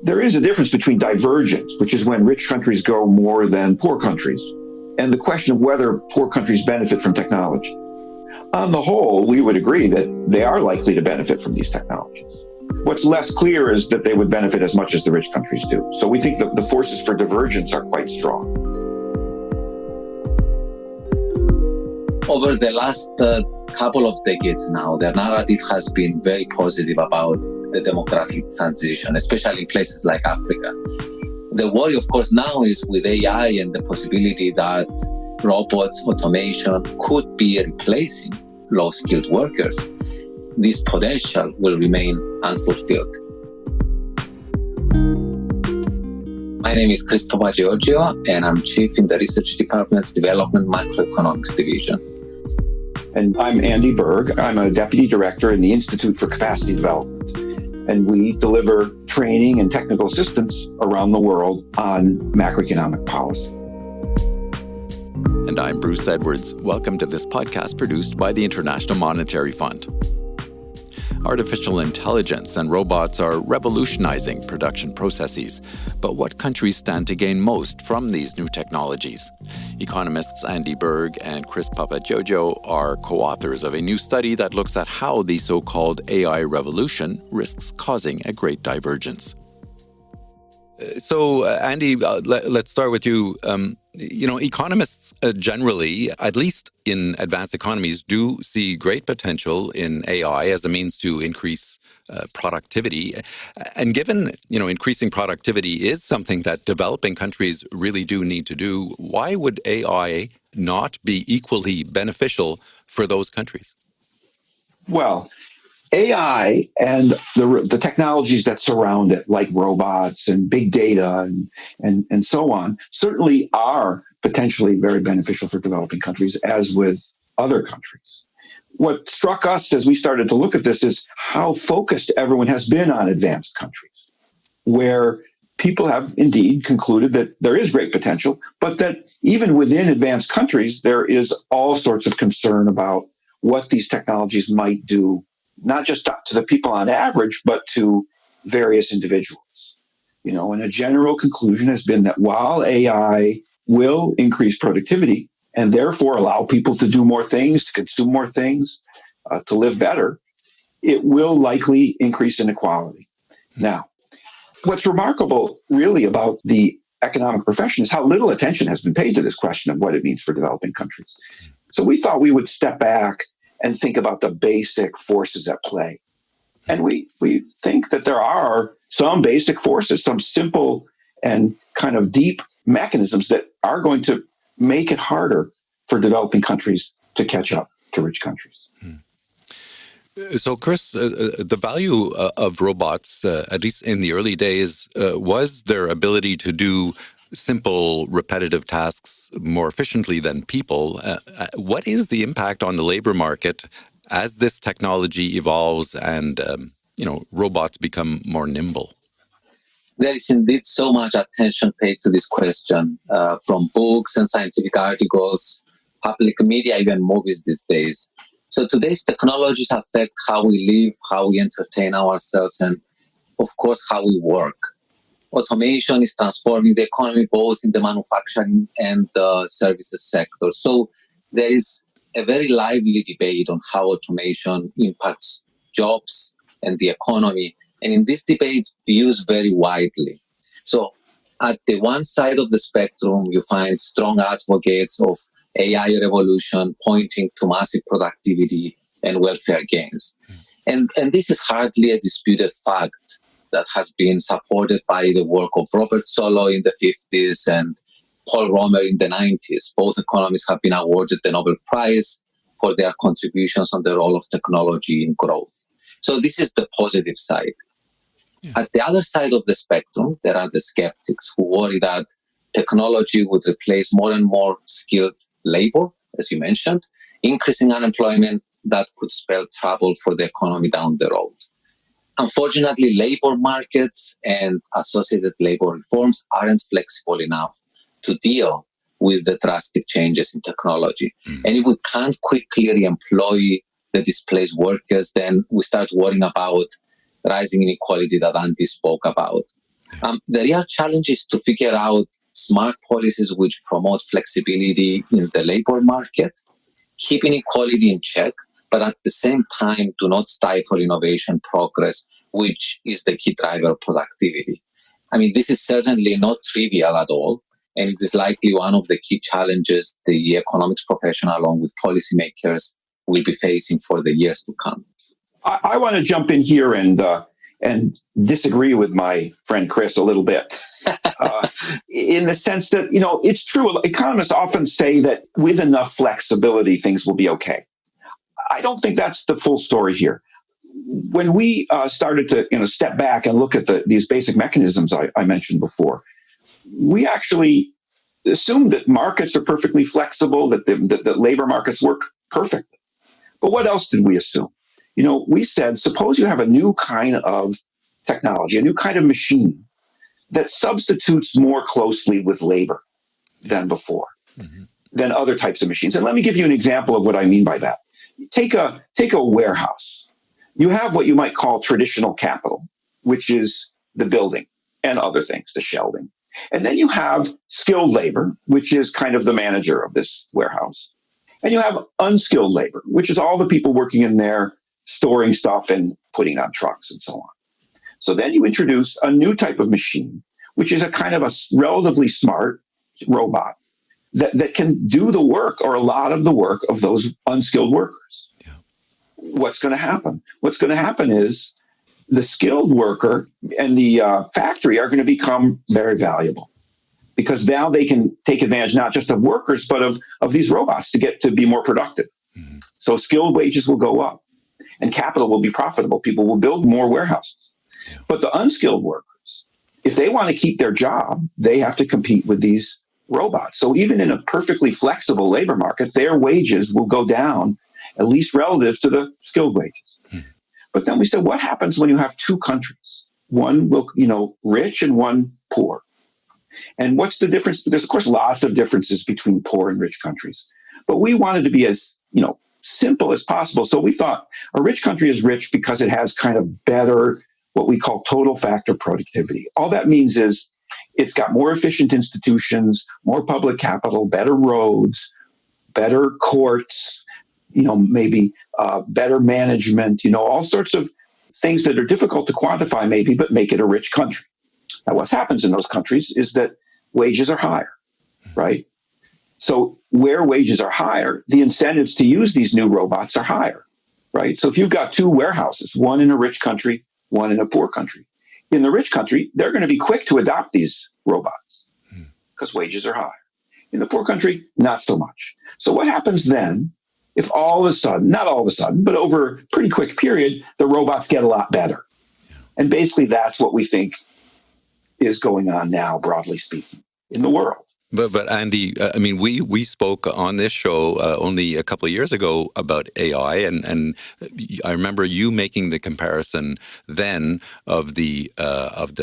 there is a difference between divergence, which is when rich countries go more than poor countries, and the question of whether poor countries benefit from technology. On the whole, we would agree that they are likely to benefit from these technologies. What's less clear is that they would benefit as much as the rich countries do. So we think that the forces for divergence are quite strong. Over the last couple of decades now, the narrative has been very positive about the demographic transition, especially in places like Africa. The worry, of course, now is with AI and the possibility that robots, automation could be replacing low-skilled workers. This potential will remain unfulfilled. My name is Papageorgiou, and I'm Chief in the Research Department's Development Macroeconomics Division. And I'm Andy Berg. I'm a Deputy Director in the Institute for Capacity Development. And we deliver training and technical assistance around the world on macroeconomic policy. And I'm Bruce Edwards. Welcome to this podcast produced by the International Monetary Fund. Artificial intelligence and robots are revolutionizing production processes. But what countries stand to gain most from these new technologies? Economists Andy Berg and Papageorgiou are co-authors of a new study that looks at how the so-called AI revolution risks causing a great divergence. So, Andy, let's start with you. Economists generally, at least in advanced economies, do see great potential in AI as a means to increase productivity. And given, increasing productivity is something that developing countries really do need to do, why would AI not be equally beneficial for those countries? Well, AI and the technologies that surround it, like robots and big data and so on, certainly are potentially very beneficial for developing countries, as with other countries. What struck us as we started to look at this is how focused everyone has been on advanced countries, where people have indeed concluded that there is great potential, but that even within advanced countries, there is all sorts of concern about what these technologies might do, not just to the people on average, but to various individuals. And a general conclusion has been that while AI will increase productivity and therefore allow people to do more things, to consume more things, to live better, it will likely increase inequality. Now, what's remarkable really about the economic profession is how little attention has been paid to this question of what it means for developing countries. So we thought we would step back and think about the basic forces at play. And we think that there are some basic forces, some simple and kind of deep mechanisms that are going to make it harder for developing countries to catch up to rich countries. So, Chris, the value of robots, at least in the early days, was their ability to do simple, repetitive tasks more efficiently than people. What is the impact on the labor market as this technology evolves and, robots become more nimble? There is indeed so much attention paid to this question from books and scientific articles, public media, even movies these days. So today's technologies affect how we live, how we entertain ourselves, and of course, how we work. Automation is transforming the economy both in the manufacturing and the services sector. So there is a very lively debate on how automation impacts jobs and the economy. And in this debate, views vary widely. So at the one side of the spectrum, you find strong advocates of AI revolution pointing to massive productivity and welfare gains. And this is hardly a disputed fact that has been supported by the work of Robert Solow in the 50s and Paul Romer in the 90s. Both economists have been awarded the Nobel Prize for their contributions on the role of technology in growth. So this is the positive side. Yeah. At the other side of the spectrum, there are the skeptics who worry that technology would replace more and more skilled labor, as you mentioned, increasing unemployment that could spell trouble for the economy down the road. Unfortunately, labor markets and associated labor reforms aren't flexible enough to deal with the drastic changes in technology. And if we can't quickly re-employ the displaced workers, then we start worrying about rising inequality that Andy spoke about. The real challenge is to figure out smart policies which promote flexibility in the labor market, keep inequality in check, but at the same time do not stifle innovation progress, which is the key driver of productivity. I mean, this is certainly not trivial at all, and it is likely one of the key challenges the economics profession, along with policymakers, will be facing for the years to come. I want to jump in here and disagree with my friend Chris a little bit, in the sense that, it's true. Economists often say that with enough flexibility, things will be okay. I don't think that's the full story here. When we started to step back and look at these basic mechanisms I mentioned before, we actually assumed that markets are perfectly flexible, that labor markets work perfectly. But what else did we assume? We said, suppose you have a new kind of technology, a new kind of machine that substitutes more closely with labor than before, than other types of machines. And let me give you an example of what I mean by that. Take a warehouse. You have what you might call traditional capital, which is the building and other things, the shelving. And then you have skilled labor, which is kind of the manager of this warehouse. And you have unskilled labor, which is all the people working in there, storing stuff and putting on trucks and so on. So then you introduce a new type of machine, which is a kind of a relatively smart robot that can do the work or a lot of the work of those unskilled workers. Yeah. What's going to happen? What's going to happen is the skilled worker and the factory are going to become very valuable, because now they can take advantage not just of workers, but of these robots to get to be more productive. Mm-hmm. So skilled wages will go up and capital will be profitable. People will build more warehouses. Yeah. But the unskilled workers, if they want to keep their job, they have to compete with these robots. So even in a perfectly flexible labor market, their wages will go down, at least relative to the skilled wages. Mm-hmm. But then we said, what happens when you have two countries? One will, rich and one poor. And what's the difference? There's, of course, lots of differences between poor and rich countries. But we wanted to be as, simple as possible. So we thought a rich country is rich because it has kind of better, what we call total factor productivity. All that means is it's got more efficient institutions, more public capital, better roads, better courts, maybe better management, all sorts of things that are difficult to quantify maybe, but make it a rich country. Now, what happens in those countries is that wages are higher, right? So where wages are higher, the incentives to use these new robots are higher, right? So if you've got two warehouses, one in a rich country, one in a poor country, in the rich country, they're going to be quick to adopt these robots because wages are higher. In the poor country, not so much. So what happens then if all of a sudden, not all of a sudden, but over a pretty quick period, the robots get a lot better? And basically that's what we think is going on now, broadly speaking, in the world. But Andy, we spoke on this show only a couple of years ago about AI, and I remember you making the comparison then of the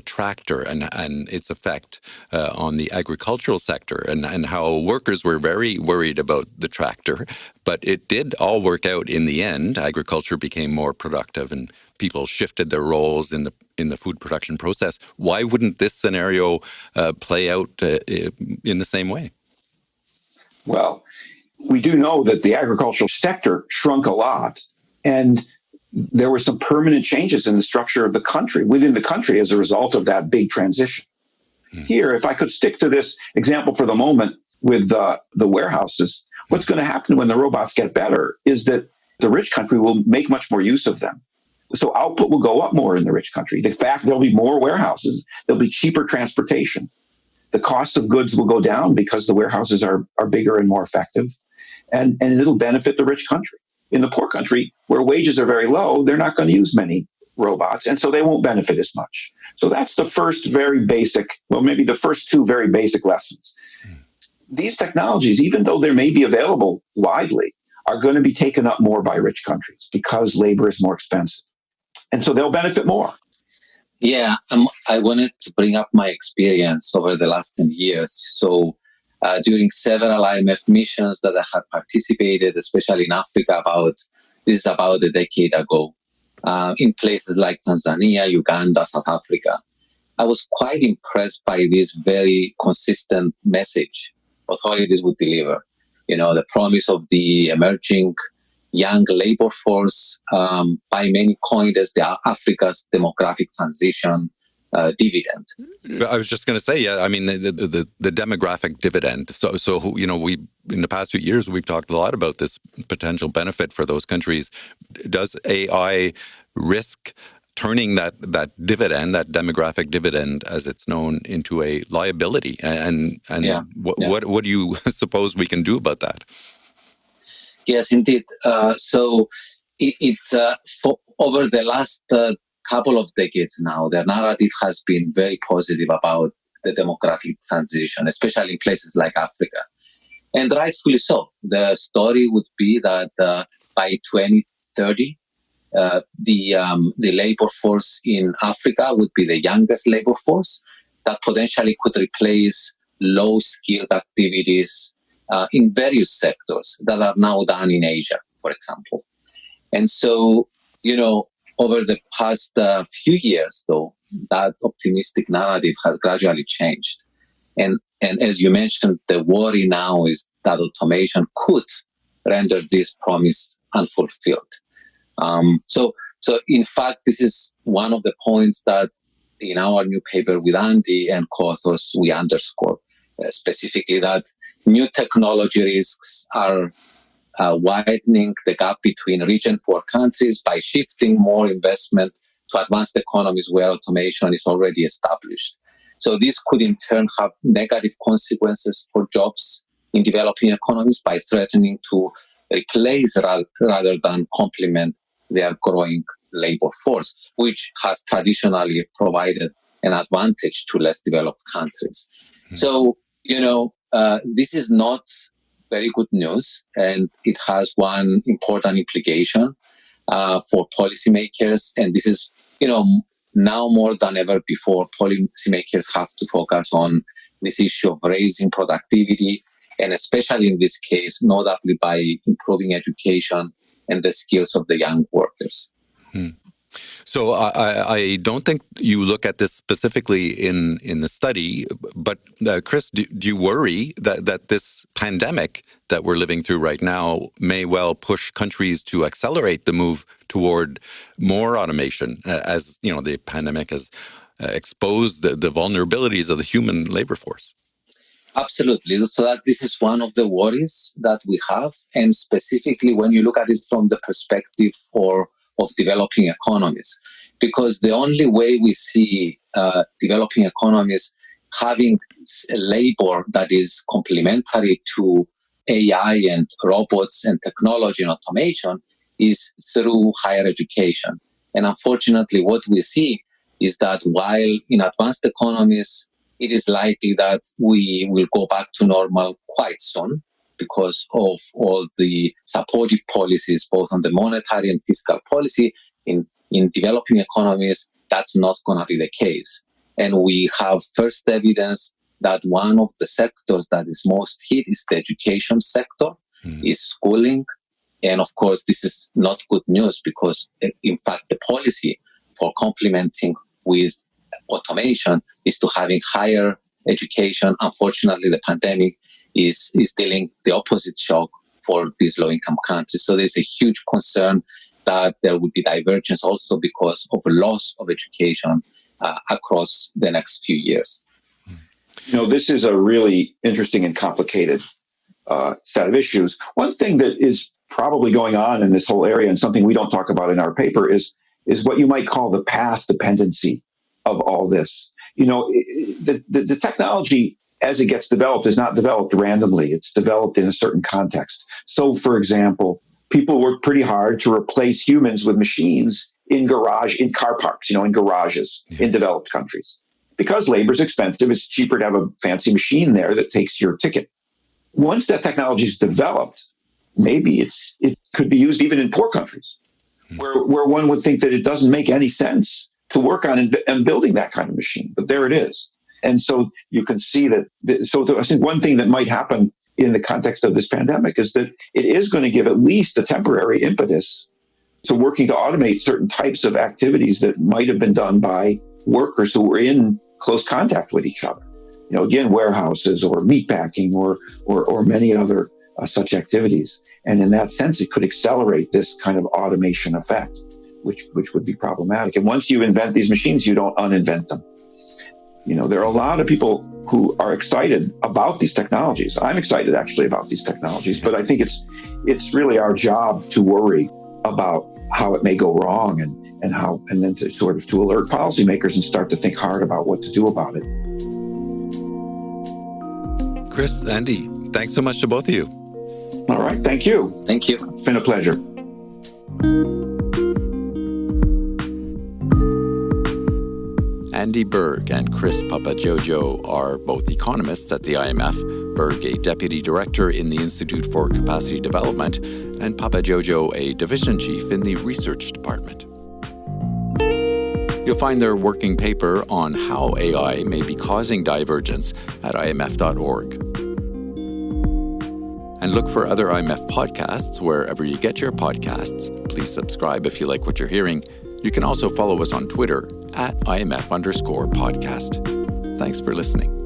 tractor and its effect on the agricultural sector, and how workers were very worried about the tractor, but it did all work out in the end. Agriculture became more productive, and people shifted their roles in the food production process. Why wouldn't this scenario play out in the same way? Well, we do know that the agricultural sector shrunk a lot, and there were some permanent changes in the structure of the country, within the country, as a result of that big transition. Here, if I could stick to this example for the moment with the warehouses, what's going to happen when the robots get better is that the rich country will make much more use of them. So output will go up more in the rich country. In fact, there'll be more warehouses. There'll be cheaper transportation. The cost of goods will go down because the warehouses are bigger and more effective. And it'll benefit the rich country. In the poor country, where wages are very low, they're not going to use many robots, and so they won't benefit as much. So that's the first very basic, maybe the first two very basic lessons. These technologies, even though they may be available widely, are going to be taken up more by rich countries because labor is more expensive. And so they'll benefit more. Yeah, I wanted to bring up my experience over the last 10 years. So during several IMF missions that I had participated, especially in Africa, this is about a decade ago, in places like Tanzania, Uganda, South Africa. I was quite impressed by this very consistent message authorities would deliver. The promise of the emerging young labor force, by many coined as the Africa's demographic transition dividend. I was just going to say, yeah, I mean, the demographic dividend. So we in the past few years, we've talked a lot about this potential benefit for those countries. Does AI risk turning that dividend, that demographic dividend, as it's known, into a liability? And what do you suppose we can do about that? Yes, indeed. So it's for over the last couple of decades now, the narrative has been very positive about the demographic transition, especially in places like Africa. And rightfully so. The story would be that by 2030, the labor force in Africa would be the youngest labor force that potentially could replace low-skilled activities in various sectors that are now done in Asia, for example. And so, over the past few years, though, that optimistic narrative has gradually changed. And as you mentioned, the worry now is that automation could render this promise unfulfilled. So in fact, this is one of the points that in our new paper with Andy and co-authors, we underscore specifically that new technology risks are widening the gap between rich and poor countries by shifting more investment to advanced economies where automation is already established. So this could in turn have negative consequences for jobs in developing economies by threatening to replace rather than complement their growing labor force, which has traditionally provided an advantage to less developed countries. Mm-hmm. So, this is not very good news, and it has one important implication for policymakers. And this is, now more than ever before, policymakers have to focus on this issue of raising productivity, and especially in this case, notably by improving education and the skills of the young workers. Hmm. So I don't think you look at this specifically in the study, but Chris, do you worry that this pandemic that we're living through right now may well push countries to accelerate the move toward more automation, as the pandemic has exposed the vulnerabilities of the human labor force? Absolutely. So that this is one of the worries that we have, and specifically when you look at it from the perspective of developing economies, because the only way we see developing economies having labor that is complementary to AI and robots and technology and automation is through higher education. And unfortunately, what we see is that while in advanced economies, it is likely that we will go back to normal quite soon, because of all the supportive policies, both on the monetary and fiscal policy. In developing economies, that's not going to be the case. And we have first evidence that one of the sectors that is most hit is the education sector, is schooling. And of course, this is not good news because, in fact, the policy for complementing with automation is to having higher education. Unfortunately, the pandemic is dealing the opposite shock for these low-income countries. So there's a huge concern that there would be divergence also because of loss of education across the next few years. This is a really interesting and complicated set of issues. One thing that is probably going on in this whole area, and something we don't talk about in our paper, is what you might call the path dependency of all this. The technology, as it gets developed, is not developed randomly. It's developed in a certain context. So, for example, people work pretty hard to replace humans with machines in car parks, in garages in developed countries. Because labor is expensive, it's cheaper to have a fancy machine there that takes your ticket. Once that technology is developed, maybe it could be used even in poor countries, where one would think that it doesn't make any sense to work on and building that kind of machine. But there it is. And so you can see that. So I think one thing that might happen in the context of this pandemic is that it is going to give at least a temporary impetus to working to automate certain types of activities that might have been done by workers who were in close contact with each other. Again, warehouses or meatpacking or many other such activities. And in that sense, it could accelerate this kind of automation effect, which would be problematic. And once you invent these machines, you don't uninvent them. There are a lot of people who are excited about these technologies. I'm excited actually about these technologies, but I think it's really our job to worry about how it may go wrong and then to alert policymakers and start to think hard about what to do about it. Chris, Andy, thanks so much to both of you. All right. Thank you. Thank you. It's been a pleasure. Andy Berg and Chris Papageorgiou are both economists at the IMF, Berg a deputy director in the Institute for Capacity Development, and Papageorgiou a division chief in the research department. You'll find their working paper on how AI may be causing divergence at imf.org. And look for other IMF podcasts wherever you get your podcasts. Please subscribe if you like what you're hearing. You can also follow us on Twitter @IMF_podcast. Thanks for listening.